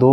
2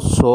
100